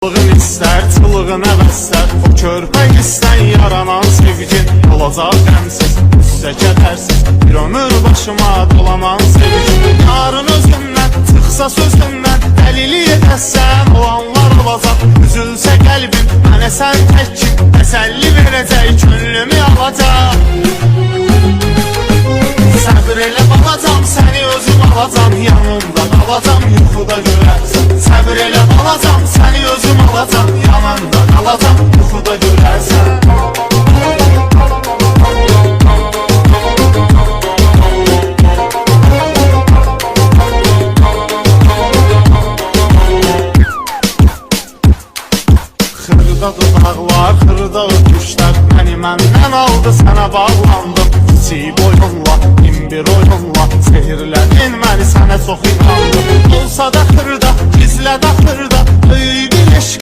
Çılığın istər, çılığın əvəzlər. O körpək istən yaranan sevgin olacaq qəmsiz, üstə kədərsiz. Bir ömür başıma dolanan sevgin. Yarın özündən, çıxsa sözündən, dəlili edəsən o anlar olacaq. Üzülsə qəlbim, mənə sən təkkin, təsəlli verəcək, könlümü alacaq. Səbr elə balacam, səni özüm alacam, yanımda qalacam, yuxuda görərsən. Səbr elə balacam, səni özüm alacam, yanımda qalacam, yuxuda görərsən. Xırda dudaqlar, xırda öpüşlər məni məndən aldı, sənə bağlandım. Kiçik boyunla, bir oyunla sehirlədin məni, sənə çox inandım. Olsa da xırda, gizlə də xırda, böyük bir eşq